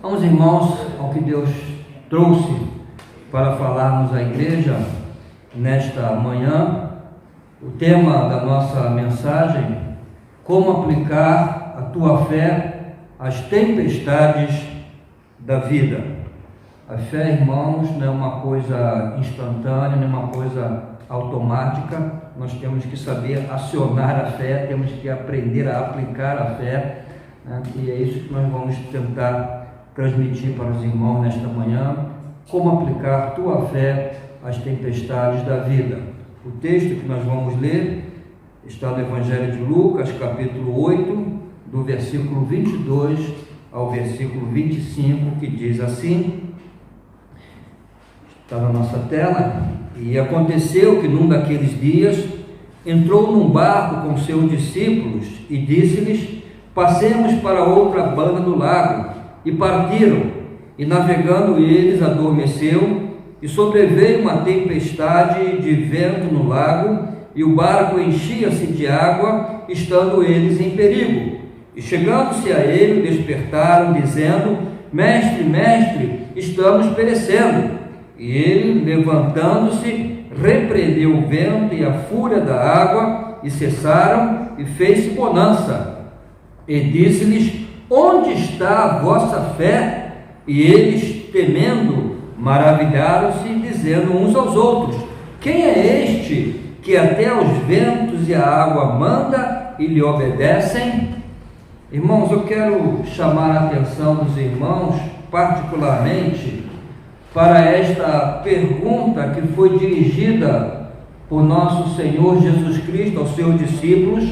Vamos, irmãos, ao que Deus trouxe para falarmos à igreja nesta manhã. O tema da nossa mensagem: como aplicar a tua fé às tempestades da vida. A fé, irmãos, não é uma coisa instantânea, não é uma coisa automática. Nós temos que saber acionar a fé, temos que aprender a aplicar a fé, né? E é isso que nós vamos tentar transmitir para os irmãos nesta manhã. Como aplicar a tua fé às tempestades da vida. O texto que nós vamos ler está no Evangelho de Lucas, capítulo 8, do versículo 22 ao versículo 25, que diz assim, está na nossa tela: e aconteceu que num daqueles dias entrou num barco com seus discípulos e disse-lhes: passemos para outra banda do lago. E partiram, e navegando eles adormeceu, e sobreveio uma tempestade de vento no lago, e o barco enchia-se de água, estando eles em perigo. E chegando-se a ele, despertaram, dizendo: Mestre, mestre, estamos perecendo. E ele, levantando-se, repreendeu o vento e a fúria da água, e cessaram, e fez-se bonança. E disse-lhes: onde está a vossa fé? E eles, temendo, maravilharam-se, dizendo uns aos outros: quem é este que até os ventos e a água manda e lhe obedecem? Irmãos, eu quero chamar a atenção dos irmãos, particularmente, para esta pergunta que foi dirigida por nosso Senhor Jesus Cristo aos seus discípulos: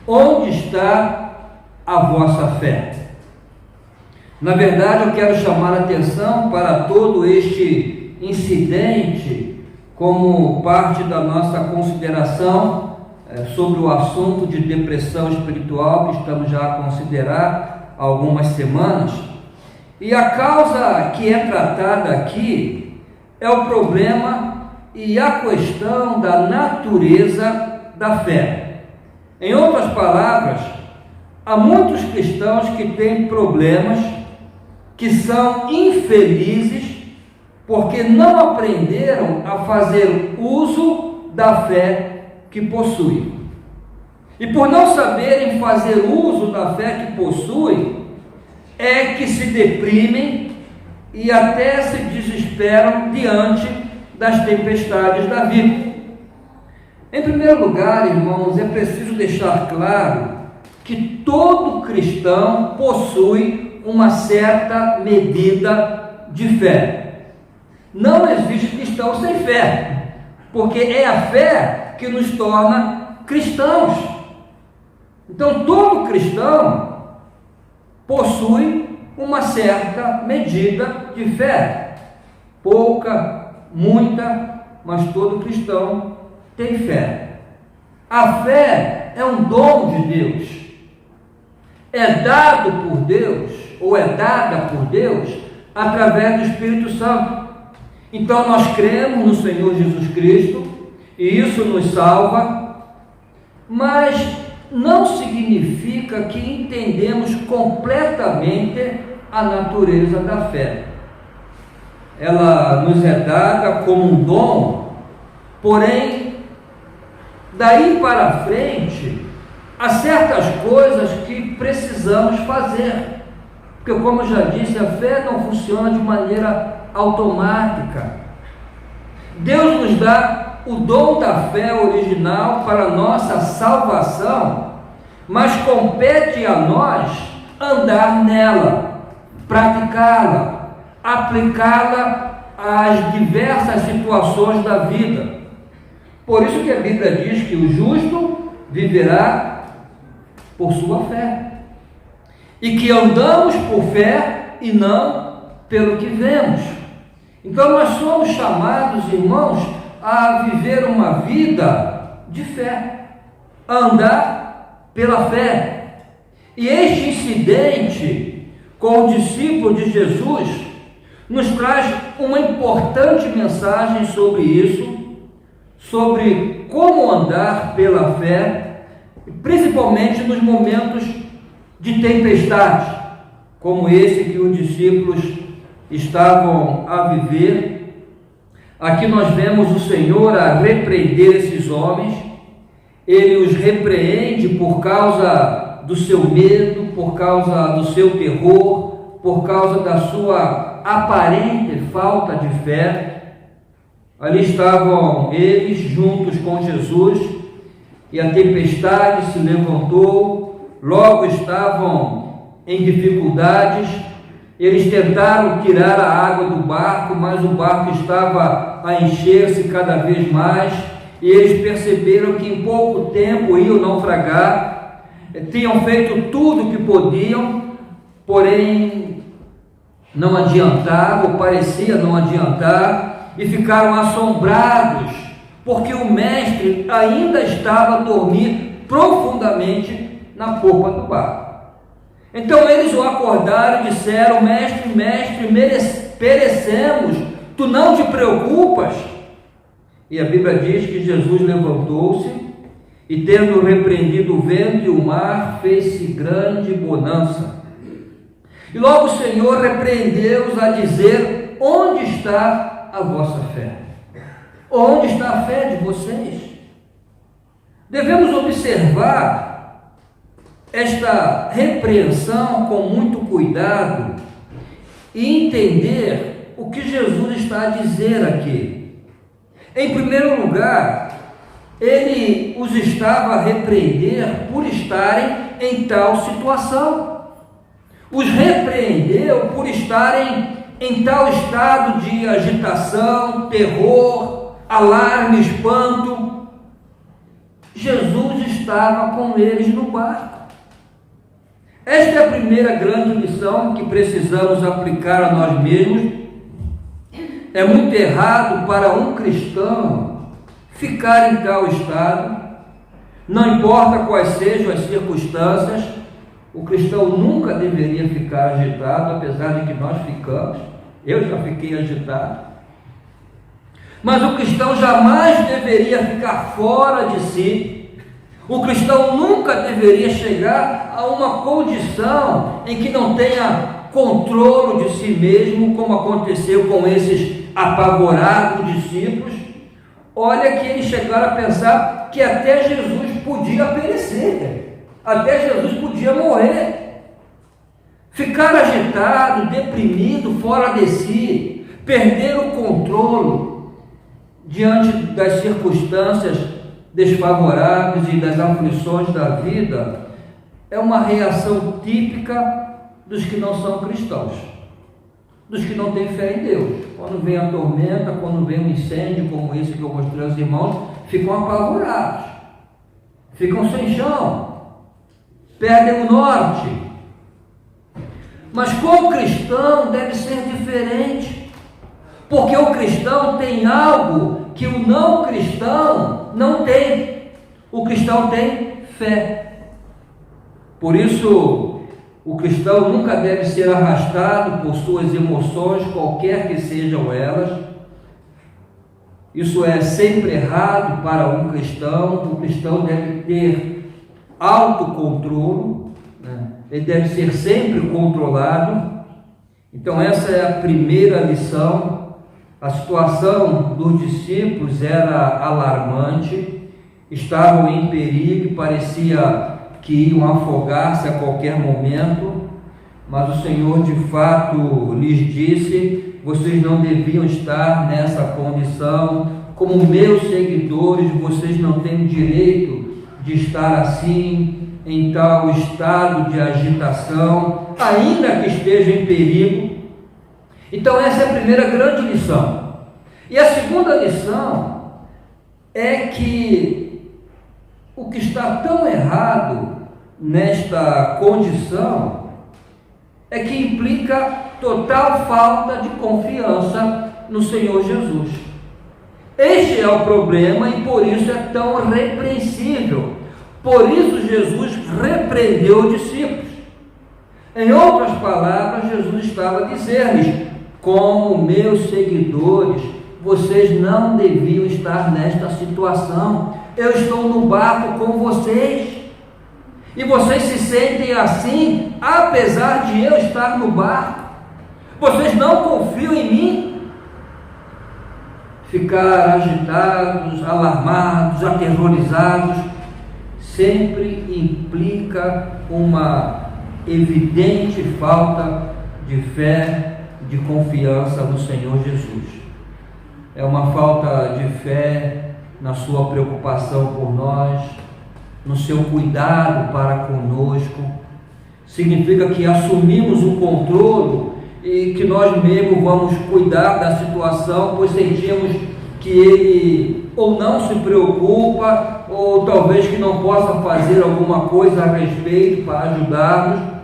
onde está a vossa fé? Na verdade, eu quero chamar a atenção para todo este incidente como parte da nossa consideração sobre o assunto de depressão espiritual que estamos já a considerar há algumas semanas. E a causa que é tratada aqui é o problema e a questão da natureza da fé. Em outras palavras, há muitos cristãos que têm problemas, que são infelizes, porque não aprenderam a fazer uso da fé que possuem. E por não saberem fazer uso da fé que possuem, é que se deprimem e até se desesperam diante das tempestades da vida. Em primeiro lugar, irmãos, é preciso deixar claro que todo cristão possui uma certa medida de fé. Não existe cristão sem fé, porque é a fé que nos torna cristãos. Então, todo cristão possui uma certa medida de fé. Pouca, muita, mas todo cristão tem fé. A fé é um dom de Deus. É dado por Deus, ou é dada por Deus, através do Espírito Santo. Então nós cremos no Senhor Jesus Cristo, e isso nos salva, mas não significa que entendemos completamente a natureza da fé. Ela nos é dada como um dom, porém, daí para frente, há certas coisas que precisamos fazer, porque, como eu já disse, a fé não funciona de maneira automática. Deus nos dá o dom da fé original para a nossa salvação, mas compete a nós andar nela, praticá-la, aplicá-la às diversas situações da vida. Por isso que a Bíblia diz que o justo viverá por sua fé, e que andamos por fé e não pelo que vemos. Então nós somos chamados, irmãos, a viver uma vida de fé, a andar pela fé. E este incidente com o discípulo de Jesus nos traz uma importante mensagem sobre isso, sobre como andar pela fé, principalmente nos momentos de tempestade, como esse que os discípulos estavam a viver. Aqui nós vemos o Senhor a repreender esses homens. Ele os repreende por causa do seu medo, por causa do seu terror, por causa da sua aparente falta de fé. Ali estavam eles juntos com Jesus e a tempestade se levantou, logo estavam em dificuldades. Eles tentaram tirar a água do barco, mas o barco estava a encher-se cada vez mais, e eles perceberam que em pouco tempo iam naufragar. Tinham feito tudo o que podiam, porém não adiantava, ou parecia não adiantar, e ficaram assombrados, porque o mestre ainda estava a dormir profundamente na popa do barco. Então eles o acordaram e disseram: mestre, mestre, perecemos, tu não te preocupas? E a Bíblia diz que Jesus levantou-se e, tendo repreendido o vento e o mar, fez-se grande bonança. E logo o Senhor repreendeu-os a dizer: onde está a vossa fé? Onde está a fé de vocês? Devemos observar esta repreensão com muito cuidado e entender o que Jesus está a dizer aqui. Em primeiro lugar, ele os estava a repreender por estarem em tal situação. Os repreendeu por estarem em tal estado de agitação, terror, alarme, espanto. Jesus estava com eles no barco. Esta é a primeira grande lição que precisamos aplicar a nós mesmos. É muito errado para um cristão ficar em tal estado, não importa quais sejam as circunstâncias. O cristão nunca deveria ficar agitado, apesar de que nós ficamos. Eu já fiquei agitado. Mas o cristão jamais deveria ficar fora de si. O cristão nunca deveria chegar a uma condição em que não tenha controle de si mesmo, como aconteceu com esses apavorados discípulos. Olha que eles chegaram a pensar que até Jesus podia perecer, até Jesus podia morrer. Ficar agitado, deprimido, fora de si, perder o controle diante das circunstâncias desfavoráveis e das aflições da vida, é uma reação típica dos que não são cristãos, dos que não têm fé em Deus. Quando vem a tormenta, quando vem um incêndio como esse que eu mostrei aos irmãos, ficam apavorados, ficam sem chão, perdem o norte. Mas com o cristão deve ser diferente, porque o cristão tem algo que o não cristão não tem. O cristão tem fé. Por isso, o cristão nunca deve ser arrastado por suas emoções, qualquer que sejam elas. Isso é sempre errado para um cristão. O cristão deve ter autocontrole, né? Ele deve ser sempre controlado. Então essa é a primeira lição. A situação dos discípulos era alarmante, estavam em perigo, parecia que iam afogar-se a qualquer momento, mas o Senhor de fato lhes disse: vocês não deviam estar nessa condição, como meus seguidores, vocês não têm direito de estar assim, em tal estado de agitação, ainda que esteja em perigo. Então essa é a primeira grande lição. E a segunda lição é que o que está tão errado nesta condição é que implica total falta de confiança no Senhor Jesus. Este é o problema e por isso é tão repreensível. Por isso Jesus repreendeu os discípulos. Em outras palavras, Jesus estava a dizer-lhes: como meus seguidores, vocês não deviam estar nesta situação. Eu estou no barco com vocês. E vocês se sentem assim, apesar de eu estar no barco? Vocês não confiam em mim? Ficar agitados, alarmados, aterrorizados, sempre implica uma evidente falta de fé, de confiança no Senhor Jesus. É uma falta de fé na sua preocupação por nós, no seu cuidado para conosco. Significa que assumimos o controle e que nós mesmos vamos cuidar da situação, pois sentimos que Ele ou não se preocupa, ou talvez que não possa fazer alguma coisa a respeito para ajudar-nos.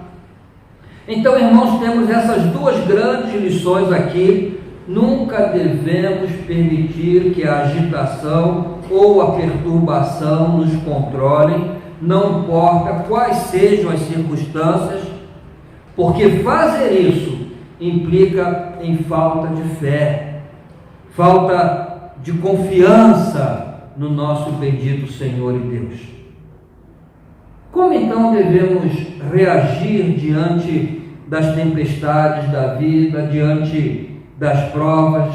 Então, irmãos, temos essas duas grandes lições aqui. Nunca devemos permitir que a agitação ou a perturbação nos controlem, não importa quais sejam as circunstâncias, porque fazer isso implica em falta de fé, falta de confiança no nosso bendito Senhor e Deus. Como então devemos reagir diante das tempestades da vida, diante das provas,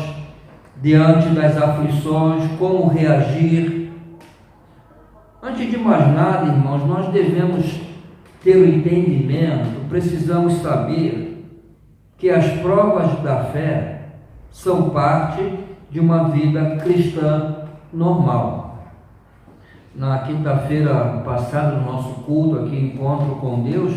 diante das aflições? Como reagir? Antes de mais nada, irmãos, nós devemos ter o entendimento, precisamos saber que as provas da fé são parte de uma vida cristã normal. Na quinta-feira passada, no nosso culto aqui, Encontro com Deus,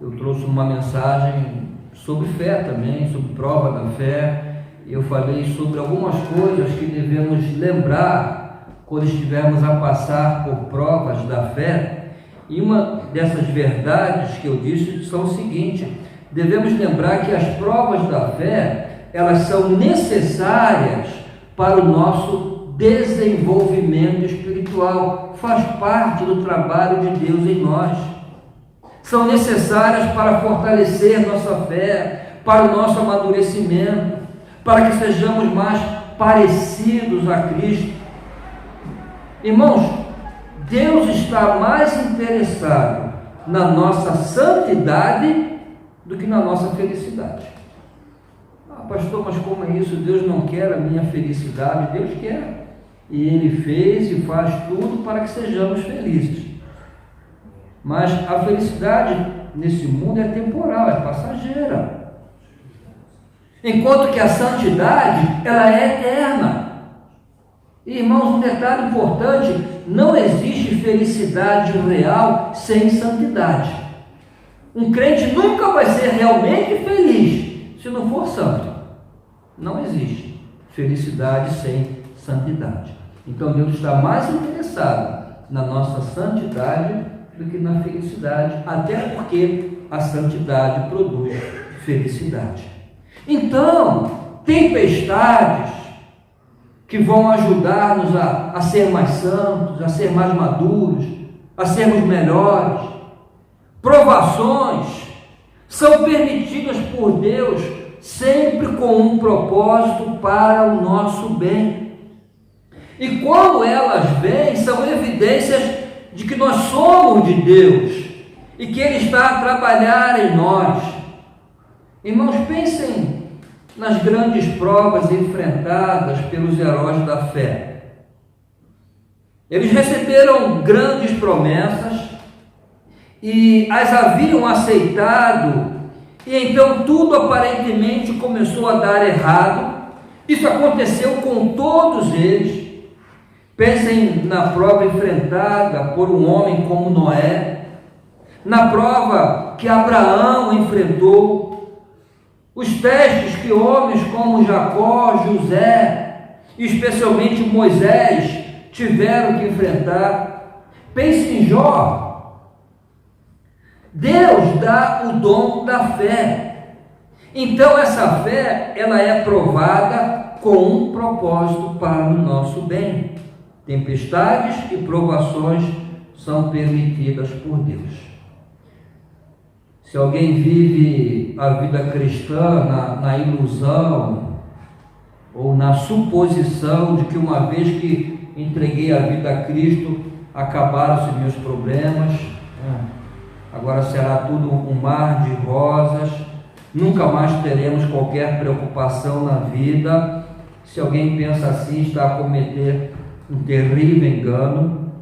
eu trouxe uma mensagem sobre fé também, sobre prova da fé. Eu falei sobre algumas coisas que devemos lembrar quando estivermos a passar por provas da fé. E uma dessas verdades que eu disse são o seguinte: devemos lembrar que as provas da fé, elas são necessárias para o nosso desenvolvimento espiritual, faz parte do trabalho de Deus em nós. São necessárias para fortalecer nossa fé, para o nosso amadurecimento, para que sejamos mais parecidos a Cristo. Irmãos, Deus está mais interessado na nossa santidade do que na nossa felicidade. Ah, pastor, mas como é isso? Deus não quer a minha felicidade? Deus quer. E Ele fez e faz tudo para que sejamos felizes. Mas a felicidade nesse mundo é temporal, é passageira. Enquanto que a santidade, ela é eterna. E, irmãos, um detalhe importante: não existe felicidade real sem santidade. Um crente nunca vai ser realmente feliz se não for santo. Não existe felicidade sem santidade. Então Deus está mais interessado na nossa santidade do que na felicidade, até porque a santidade produz felicidade. Então, tempestades que vão ajudar-nos a ser mais santos, a ser mais maduros, a sermos melhores, provações, são permitidas por Deus sempre com um propósito para o nosso bem. E quando elas vêm, são evidências de que nós somos de Deus e que Ele está a trabalhar em nós. Irmãos, pensem nas grandes provas enfrentadas pelos heróis da fé. Eles receberam grandes promessas e as haviam aceitado, e então tudo aparentemente começou a dar errado. Isso aconteceu com todos eles. Pensem na prova enfrentada por um homem como Noé, na prova que Abraão enfrentou, os testes que homens como Jacó, José, especialmente Moisés, tiveram que enfrentar. Pense em Jó. Deus dá o dom da fé. Então essa fé, ela é provada com um propósito para o nosso bem. Tempestades e provações são permitidas por Deus. Se alguém vive a vida cristã na ilusão ou na suposição de que uma vez que entreguei a vida a Cristo, acabaram-se meus problemas, Agora será tudo um mar de rosas, nunca mais teremos qualquer preocupação na vida. Se alguém pensa assim, está a cometer um terrível engano.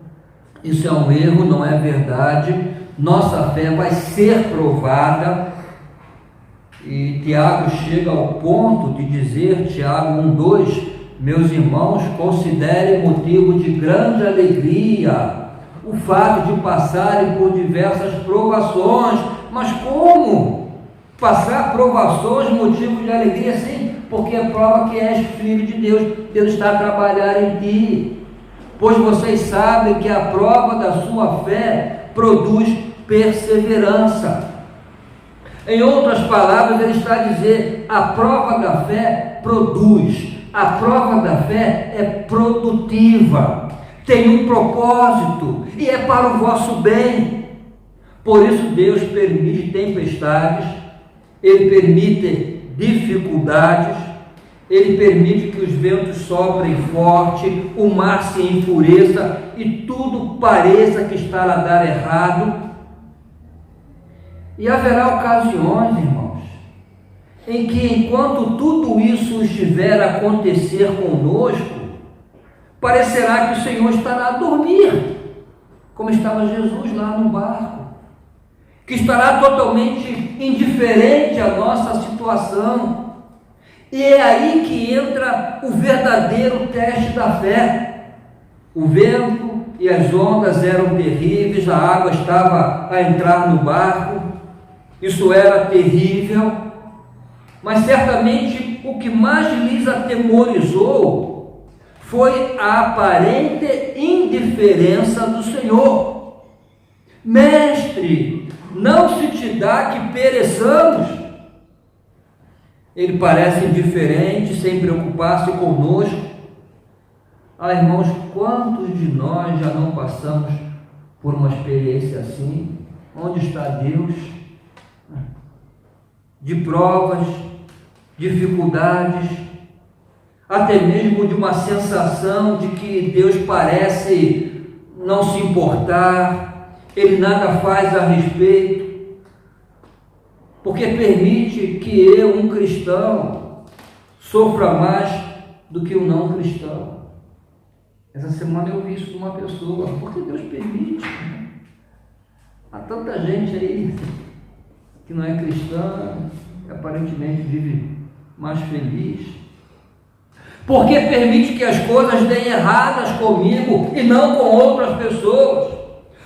Isso é um erro, não é verdade. Nossa fé vai ser provada. E Tiago chega ao ponto de dizer, Tiago 1:2, meus irmãos, considerem motivo de grande alegria o fato de passarem por diversas provações. Mas como? Passar provações, motivo de alegria? Sim, porque é prova que és filho de Deus. Deus está a trabalhar em ti. Pois vocês sabem que a prova da sua fé produz perseverança. Em outras palavras, ele está a dizer, a prova da fé produz. A prova da fé é produtiva. Tem um propósito e é para o vosso bem. Por isso Deus permite tempestades, Ele permite dificuldades, Ele permite que os ventos soprem forte, o mar se enfureça e tudo pareça que está a dar errado. E haverá ocasiões, irmãos, em que enquanto tudo isso estiver a acontecer conosco, parecerá que o Senhor estará a dormir, como estava Jesus lá no barco, que estará totalmente indiferente à nossa situação. E é aí que entra o verdadeiro teste da fé. O vento e as ondas eram terríveis, a água estava a entrar no barco, isso era terrível, mas certamente o que mais lhes atemorizou foi a aparente indiferença do Senhor. Mestre, não se te dá que pereçamos? Ele parece indiferente, sem preocupar-se conosco. Irmãos, quantos de nós já não passamos por uma experiência assim? Onde está Deus? De provas, dificuldades, até mesmo de uma sensação de que Deus parece não se importar, Ele nada faz a respeito, porque permite que eu, um cristão, sofra mais do que o não cristão. Essa semana eu vi isso de uma pessoa, porque Deus permite. Há tanta gente aí que não é cristã, que aparentemente vive mais feliz. Porque permite que as coisas deem erradas comigo e não com outras pessoas.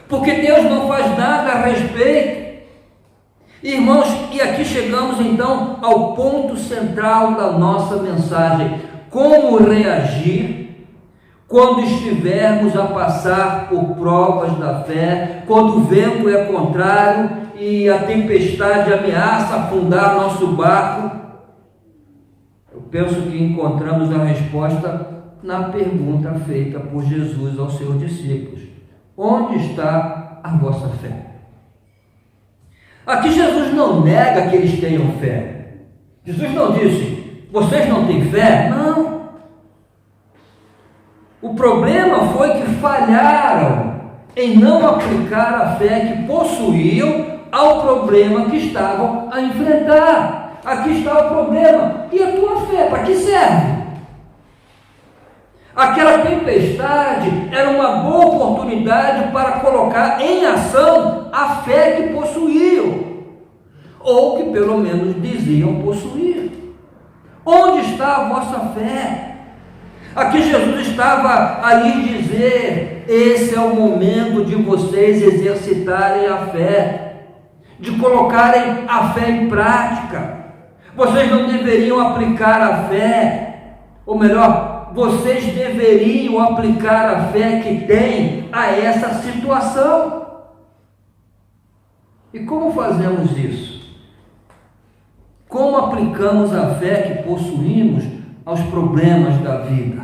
Porque Deus não faz nada a respeito. Irmãos, e aqui chegamos então ao ponto central da nossa mensagem. Como reagir quando estivermos a passar por provas da fé, quando o vento é contrário e a tempestade ameaça afundar nosso barco? Eu penso que encontramos a resposta na pergunta feita por Jesus aos seus discípulos: onde está a vossa fé? Aqui Jesus não nega que eles tenham fé. Jesus não disse, vocês não têm fé? Não. O problema foi que falharam em não aplicar a fé que possuíam ao problema que estavam a enfrentar. Aqui está o problema. E a tua fé, para que serve? Aquela tempestade era uma boa oportunidade para colocar em ação a fé que possuíam, ou que pelo menos diziam possuir. Onde está a vossa fé? Aqui Jesus estava a lhes dizer: esse é o momento de vocês exercitarem a fé, de colocarem a fé em prática. Vocês não deveriam aplicar a fé, ou melhor, vocês deveriam aplicar a fé que têm a essa situação. E como fazemos isso? Como aplicamos a fé que possuímos aos problemas da vida?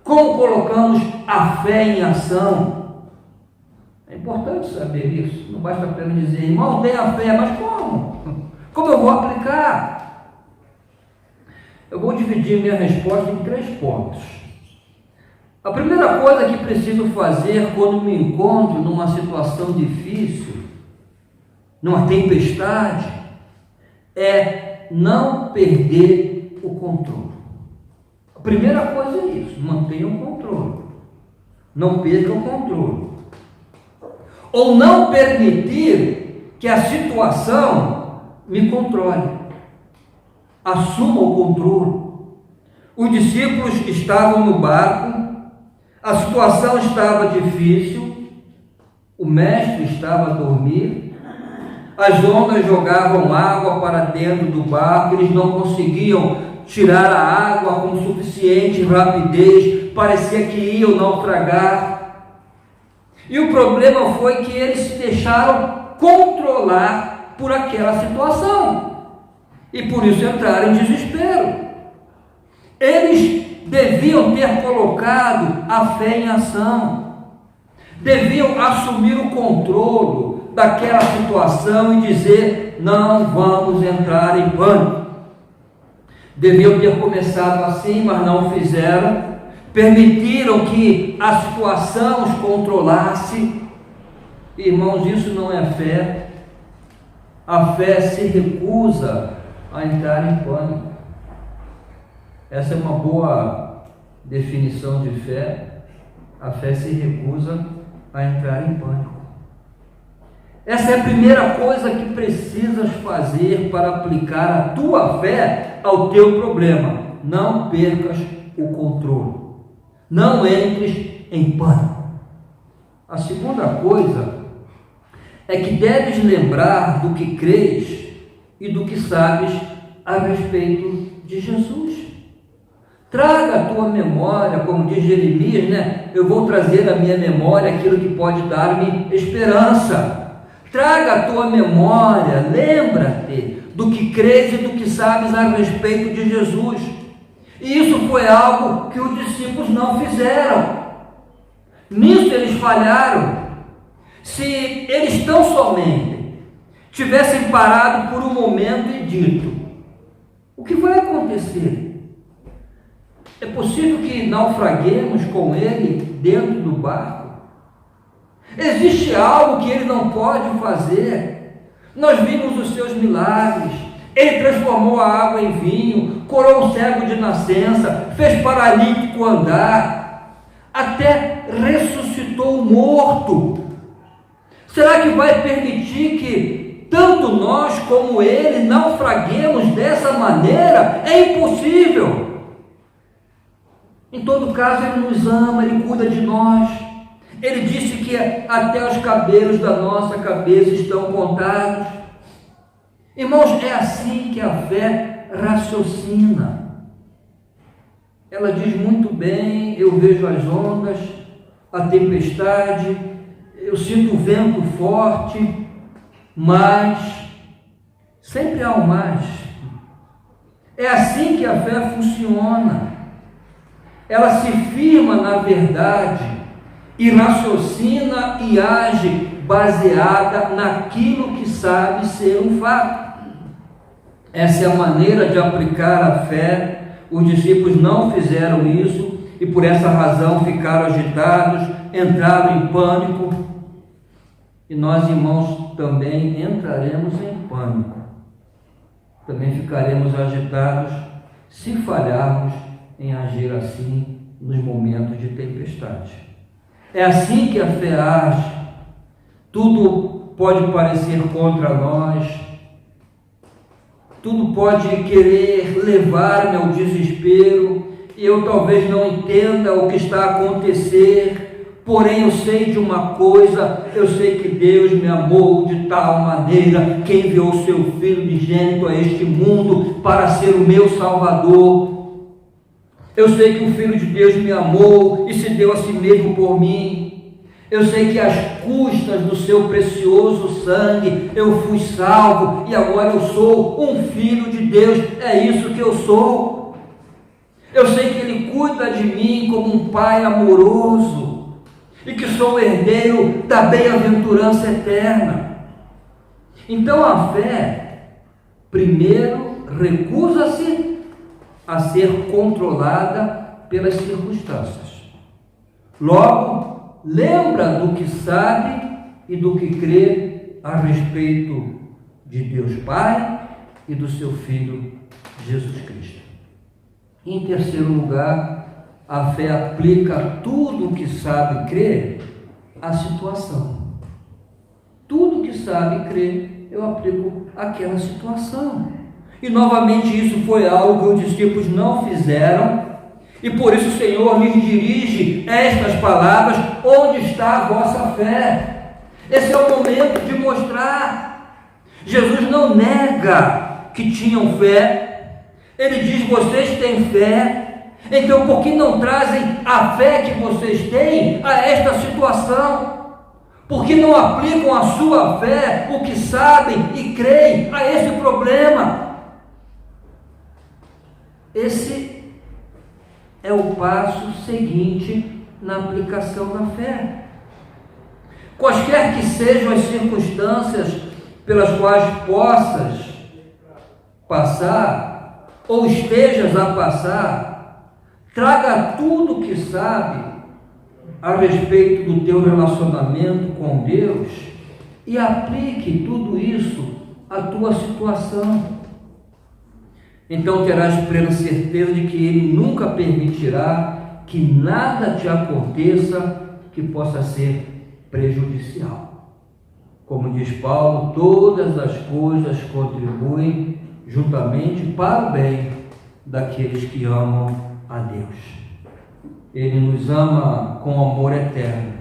Como colocamos a fé em ação? É importante saber isso. Não basta apenas dizer, irmão, tenha fé, mas como? Como eu vou aplicar? Eu vou dividir minha resposta em 3 pontos. A primeira coisa que preciso fazer quando me encontro numa situação difícil, numa tempestade, é não perder o controle. A primeira coisa é isso, mantenha o controle. Não perca o controle. Ou não permitir que a situação me controle. Assuma o controle. Os discípulos estavam no barco, a situação estava difícil, o mestre estava a dormir, as ondas jogavam água para dentro do barco, eles não conseguiam tirar a água com suficiente rapidez, parecia que iam naufragar. E o problema foi que eles se deixaram controlar por aquela situação, e por isso entraram em desespero. Eles deviam ter colocado a fé em ação, deviam assumir o controle daquela situação e dizer: não vamos entrar em pânico. Deviam ter começado assim, mas não fizeram, permitiram que a situação os controlasse. Irmãos, isso não é fé. A fé se recusa a entrar em pânico. Essa é uma boa definição de fé. A fé se recusa a entrar em pânico. Essa é a primeira coisa que precisas fazer para aplicar a tua fé ao teu problema. Não percas o controle. Não entres em pânico. A segunda coisa é que deves lembrar do que crês e do que sabes a respeito de Jesus. Traga a tua memória, como diz Jeremias, eu vou trazer à minha memória aquilo que pode dar-me esperança. Traga a tua memória, lembra-te do que crês e do que sabes a respeito de Jesus. E isso foi algo que os discípulos não fizeram. Nisso eles falharam. Se eles tão somente tivessem parado por um momento e dito: o que vai acontecer? É possível que naufraguemos com ele dentro do barco? Existe algo que ele não pode fazer? Nós vimos os seus milagres. Ele transformou a água em vinho, curou o cego de nascença, fez paralítico andar, até ressuscitou o morto. Será que vai permitir que tanto nós como ele naufraguemos dessa maneira? É impossível. Em todo caso, ele nos ama, ele cuida de nós. Ele disse que até os cabelos da nossa cabeça estão contados. Irmãos, é assim que a fé raciocina. Ela diz muito bem: eu vejo as ondas, a tempestade, eu sinto o vento forte, mas sempre há um mais. É assim que a fé funciona. Ela se firma na verdade e raciocina e age baseada naquilo que sabe ser um fato. Essa é a maneira de aplicar a fé. Os discípulos não fizeram isso e por essa razão ficaram agitados, entraram em pânico. E nós, irmãos, também entraremos em pânico. Também ficaremos agitados se falharmos em agir assim nos momentos de tempestade. É assim que a fé age. Tudo pode parecer contra nós, tudo pode querer levar-me ao desespero, e eu talvez não entenda o que está a acontecer, porém eu sei de uma coisa: eu sei que Deus me amou de tal maneira que enviou o seu Filho unigênito a este mundo para ser o meu Salvador. Eu sei que o Filho de Deus me amou e se deu a si mesmo por mim. Eu sei que às custas do seu precioso sangue eu fui salvo e agora eu sou um filho de Deus. É isso que eu sou. Eu sei que Ele cuida de mim como um Pai amoroso e que sou herdeiro da bem-aventurança eterna. Então a fé, primeiro, recusa-se a ser controlada pelas circunstâncias. Logo, lembra do que sabe e do que crê a respeito de Deus Pai e do seu Filho Jesus Cristo. Em terceiro lugar, a fé aplica tudo o que sabe e crê à situação. Tudo que sabe e crê, eu aplico àquela situação. E novamente isso foi algo que os discípulos não fizeram, e por isso o Senhor lhes dirige estas palavras: onde está a vossa fé? Esse é o momento de mostrar. Jesus não nega que tinham fé, ele diz: vocês têm fé, então por que não trazem a fé que vocês têm a esta situação? Por que não aplicam a sua fé, o que sabem e creem, a esse problema? Esse é o passo seguinte na aplicação da fé. Quaisquer que sejam as circunstâncias pelas quais possas passar, ou estejas a passar, traga tudo o que sabe a respeito do teu relacionamento com Deus e aplique tudo isso à tua situação. Então terás plena certeza de que Ele nunca permitirá que nada te aconteça que possa ser prejudicial. Como diz Paulo, todas as coisas contribuem juntamente para o bem daqueles que amam a Deus. Ele nos ama com amor eterno.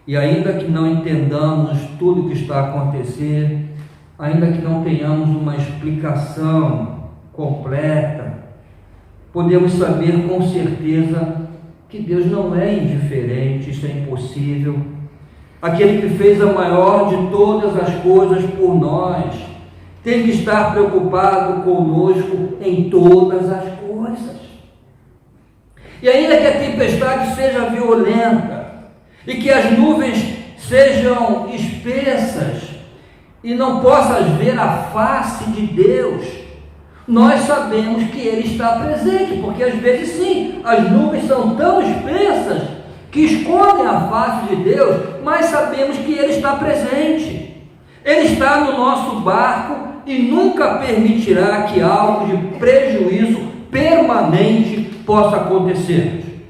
E ainda que não entendamos tudo o que está a acontecer, ainda que não tenhamos uma explicação completa, podemos saber com certeza que Deus não é indiferente, isso é impossível. Aquele que fez a maior de todas as coisas por nós, tem que estar preocupado conosco em todas as coisas. E ainda que a tempestade seja violenta, e que as nuvens sejam espessas, e não possas ver a face de Deus, nós sabemos que Ele está presente, porque às vezes sim, as nuvens são tão espessas que escondem a face de Deus, mas sabemos que Ele está presente. Ele está no nosso barco e nunca permitirá que algo de prejuízo permanente possa acontecer.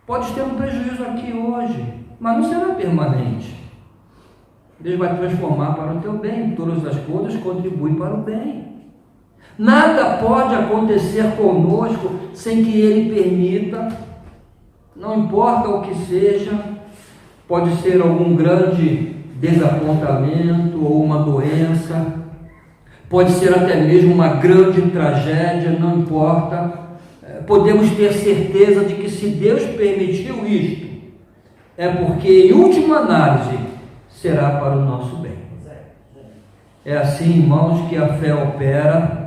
Pode ter um prejuízo aqui hoje, mas não será permanente. Deus vai transformar para o teu bem, todas as coisas contribuem para o bem. Nada pode acontecer conosco sem que Ele permita, não importa o que seja, pode ser algum grande desapontamento ou uma doença, pode ser até mesmo uma grande tragédia, não importa. Podemos ter certeza de que se Deus permitiu isto, é porque em última análise será para o nosso bem. É assim, irmãos, que a fé opera.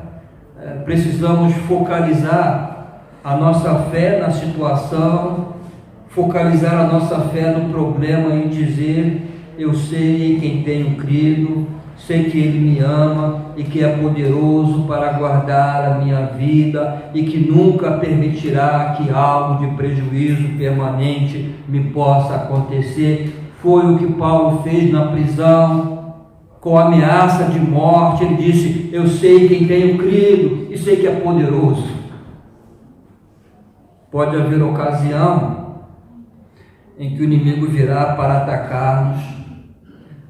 Precisamos focalizar a nossa fé na situação, focalizar a nossa fé no problema e dizer: eu sei em quem tenho crido, sei que Ele me ama e que é poderoso para guardar a minha vida e que nunca permitirá que algo de prejuízo permanente me possa acontecer. Foi o que Paulo fez na prisão, com a ameaça de morte. Ele disse: eu sei quem tenho crido e sei que é poderoso. Pode haver ocasião em que o inimigo virá para atacar-nos.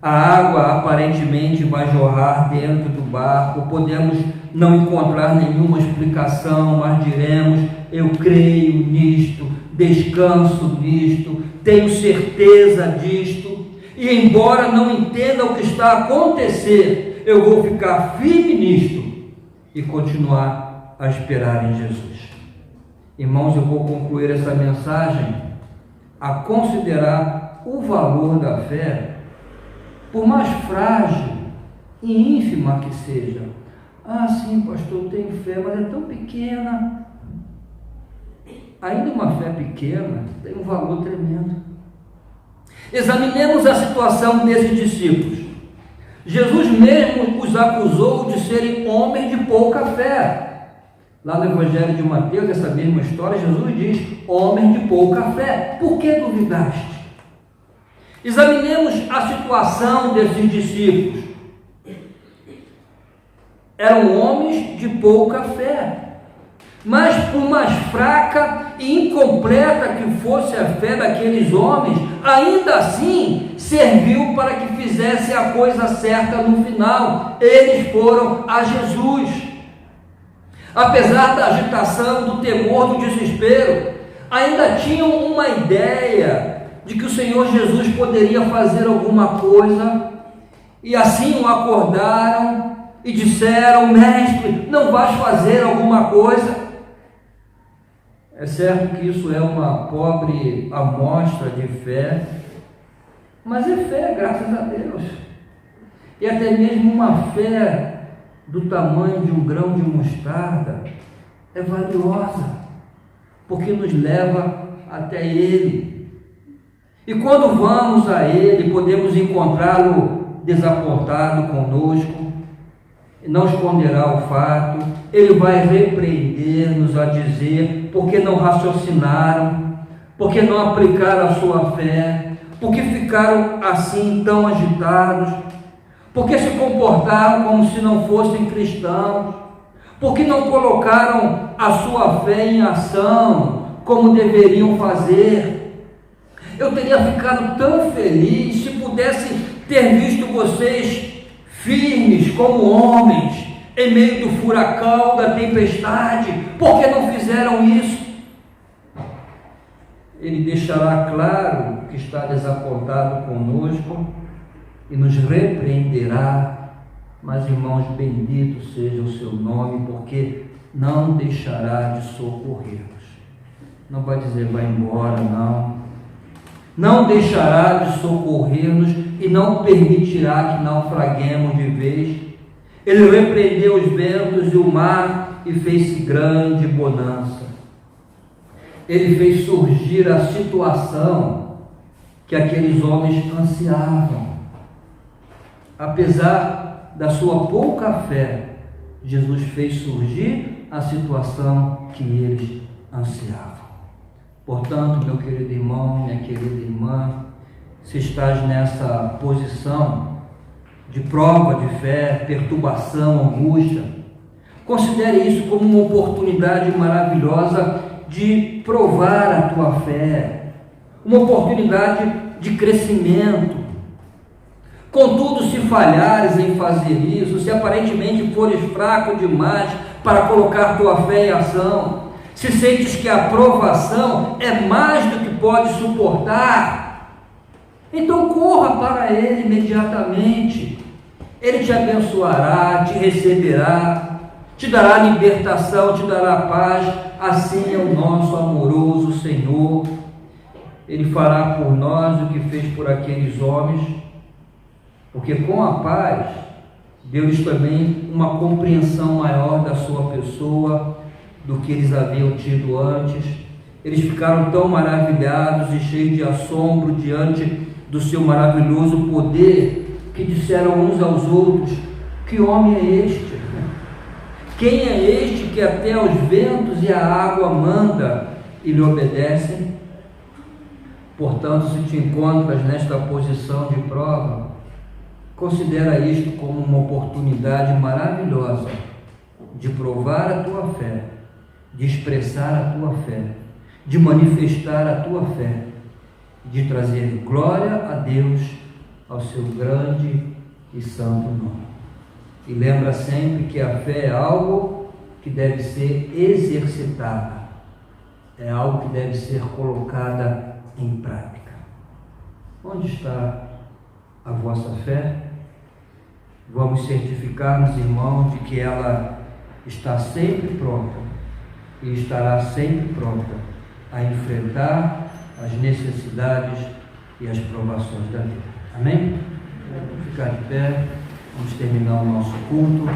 A água aparentemente vai jorrar dentro do barco, podemos não encontrar nenhuma explicação, mas diremos: eu creio nisto, descanso nisto, tenho certeza disto. E embora não entenda o que está a acontecer, eu vou ficar firme nisto e continuar a esperar em Jesus. Irmãos, eu vou concluir essa mensagem a considerar o valor da fé, por mais frágil e ínfima que seja. Ah, sim, pastor, eu tenho fé, mas é tão pequena. Ainda uma fé pequena tem um valor tremendo. Examinemos a situação desses discípulos. Jesus mesmo os acusou de serem homens de pouca fé. Lá no Evangelho de Mateus, essa mesma história, Jesus diz: homem de pouca fé, por que duvidaste? Examinemos a situação desses discípulos. Eram homens de pouca fé, mas por mais fraca e incompleta que fosse a fé daqueles homens, ainda assim serviu para que fizesse a coisa certa no final. Eles foram a Jesus. Apesar da agitação, do temor, do desespero, ainda tinham uma ideia de que o Senhor Jesus poderia fazer alguma coisa, e assim o acordaram e disseram: mestre, não vais fazer alguma coisa? É certo que isso é uma pobre amostra de fé, mas é fé, graças a Deus. E até mesmo uma fé do tamanho de um grão de mostarda é valiosa, porque nos leva até Ele. E quando vamos a Ele, podemos encontrá-lo desapontado conosco, não esconderá o fato, Ele vai repreender-nos a dizer porque não raciocinaram, porque não aplicaram a sua fé, porque ficaram assim tão agitados, porque se comportaram como se não fossem cristãos, porque não colocaram a sua fé em ação como deveriam fazer. Eu teria ficado tão feliz se pudesse ter visto vocês firmes como homens, em meio do furacão, da tempestade. Por que não fizeram isso? Ele deixará claro que está desapontado conosco e nos repreenderá, mas, irmãos, bendito seja o seu nome, porque não deixará de socorrer-nos. Não vai dizer vai embora, não deixará de socorrer-nos e não permitirá que naufraguemos de vez. Ele repreendeu os ventos e o mar e fez-se grande bonança. Ele fez surgir a situação que aqueles homens ansiavam. Apesar da sua pouca fé, Jesus fez surgir a situação que eles ansiavam. Portanto, meu querido irmão, minha querida irmã, se estás nessa posição de prova de fé, perturbação, angústia, considere isso como uma oportunidade maravilhosa de provar a tua fé, uma oportunidade de crescimento. Contudo, se falhares em fazer isso, se aparentemente fores fraco demais para colocar tua fé em ação, se sentes que a provação é mais do que pode suportar, então corra para Ele imediatamente. Ele te abençoará, te receberá, te dará libertação, te dará paz. Assim é o nosso amoroso Senhor. Ele fará por nós o que fez por aqueles homens, porque com a paz deu-lhes também uma compreensão maior da sua pessoa do que eles haviam tido antes. Eles ficaram tão maravilhados e cheios de assombro diante do seu maravilhoso poder, que disseram uns aos outros: que homem é este? Quem é este que até aos ventos e a água manda e lhe obedecem? Portanto, se te encontras nesta posição de prova, considera isto como uma oportunidade maravilhosa de provar a tua fé, de expressar a tua fé, de manifestar a tua fé, de trazer glória a Deus, ao seu grande e santo nome. E lembra sempre que a fé é algo que deve ser exercitada, é algo que deve ser colocada em prática. Onde está a vossa fé? Vamos certificar-nos, irmãos, de que ela está sempre pronta e estará sempre pronta a enfrentar as necessidades e as provações da vida. Amém? Vamos ficar de pé, vamos terminar o nosso culto.